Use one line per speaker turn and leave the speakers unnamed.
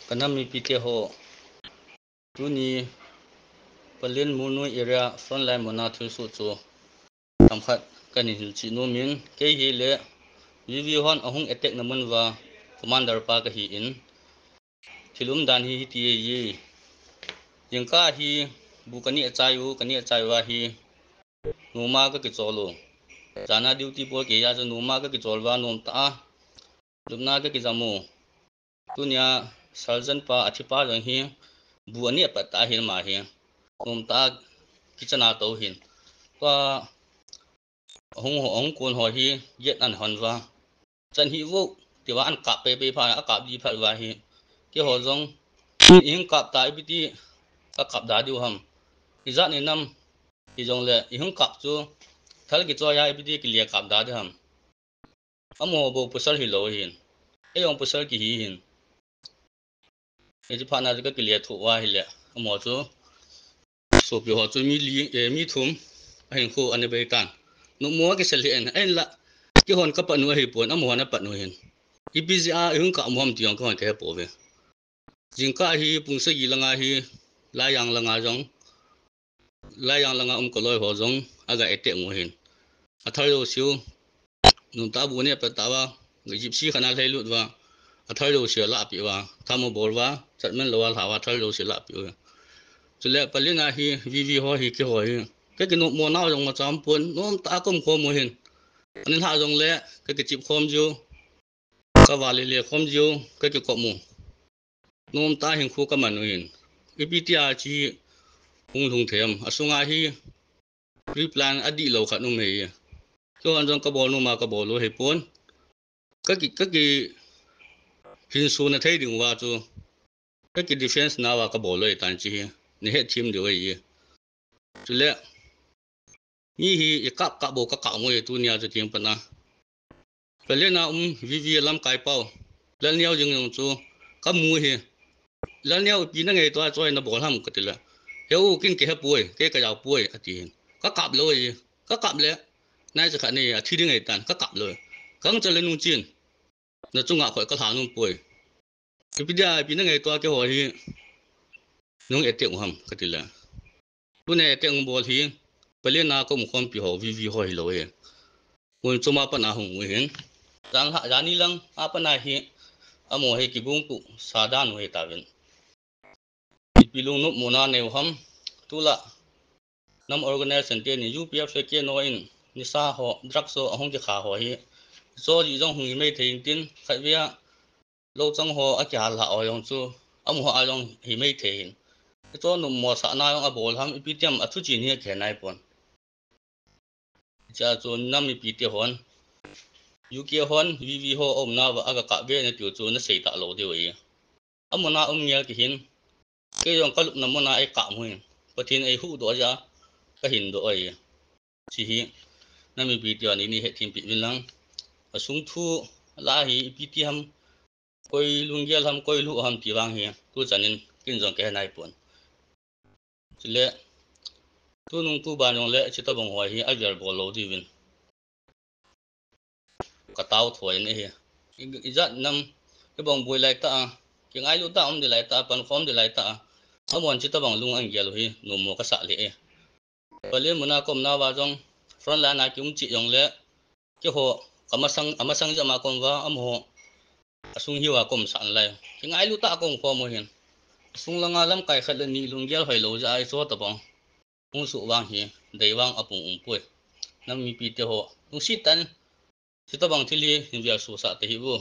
kanami pite ho tuni palin munui area frontline mona thil su chu tamkhat kani hil chi no min ke hi le viv hon ahung attack namun wa commander pa ka hi in thilum dan hi ti yi yengka hi bukani achayu wa hi numa ka ki cholo jana duty po ke ya jo numa ka ki cholwa nom ta dumna ka ki jamu tunia sarjan pa athipa jang hi bu ani pa ta hin ma hi nom ta kichana to hin pa hong kon ho hi yet an honwa chan hi wo tiwa an ka pe pha a ka bi pha wa hi ke ho jong in kap ta ibiti ka kap da du ham izat ni nam hi jong le in kap chu thal ki cho ya ibiti ki le kap da de ham amo bo pusal hi lo hin e yong pusal ki hi hin e ji pha na ka ki le thu wa hi le amo chu so pi ho chu mi thum a hin khu ani be tan no mo ki sel hen en la ki hon ka pa nu hi pon amo na pa nu hin ipza in ka mom tiang ka ke po ve jingka hi pungse yilanga hi la yang langa jong la yang langa ko loi ho jong aga ete mo hin athar lo siu nun ta bu ne pa ta wa gypsy khana lai lut wa athar lo sia la pi wa thamo bor wa chatmen lo wa ha wa thar lo sia la pi wa chule palina hi vv ho hi ke ho hi ke ki no mo na jong ma cham pon nom ta kom kho mo hin anin ha jong le ke ki chip khom ju ka wa le khom ju ke ki ko mo nom ta hin khu ka man hin ipitia chi hung thung them asunga hi replan adi lo khat no me ko an jong ka bol no ma ka bol lo he pon ka ki hin su na thai ding wa chu ka ki defense na wa ka bol lo tan chi ni he team de wei chu le ni hi ka bo ka mo ye tu nia chu tim pa na pele na vv lam kai pau lan niao jing yong chu ka mu hi lan niao pi na ngai to choi na bol ham ka ti la heu kin ke ha puai ke ka yaw puai ati ka kap lo yi ka kap le nai cha kha ni a thi ding ai tan ka kap lo kang cha le nu chin na chunga khoi ka tha nu puai ki pi da pi na ngai to ke ho hi nong ete ham ka ti la tu ne ete ng bol hi pele na ko mu khom pi ho vv ho hi lo ye mun chuma pa na hung hin jang ha jani lang apa na hi amo he ki bung ku sadan we ta wen pilung no mona ne ham tula nam organization te ni upf ke no in ni sa ho drug so ahong ki kha ho hi so ji jong hui mai thein tin khai bia lo chang ho a kya la o yong chu am ho a yong hi mai thein to no mo sa na yong a bol ham ipitiam a thu chi ni khe nai pon cha chu nam mi pi te hon uk hon vv ho om na wa aga ka be ne tu chu na sei ta lo de wi amona ngel ki hin ke yong kalup na mona ai ka mu hin pathin ai hu do ja ka hin do ai chi hi nami pi ti ani ni he thim pi win lang asung thu la hi pi ti ham koi lunggel ham koi lu ham ti wang hi tu chanin kin jong ke nai pon chile tu nung tu ba nong le chita bong hoi hi agar bol lo di win ka tau thoi ne hi izat nam ke bong boi lai ta ki ngai lu ta di lai ta pan khom di lai ta amon chita bong lung ang gel hi no mo ka sa le e pale muna kom na wa jong front line na kyung chi yong le ke ho amasang jama kom wa am ho asung hiwa kom san lai ki ngai lu ta kom kho mo hin sung langa lam kai khat ni lung gel hoi lo ja ai so ta bong ung su wang hi dei wang apung pui nam mi pi te ho ung si tan si ta bang thili hin bia su sa te hi bu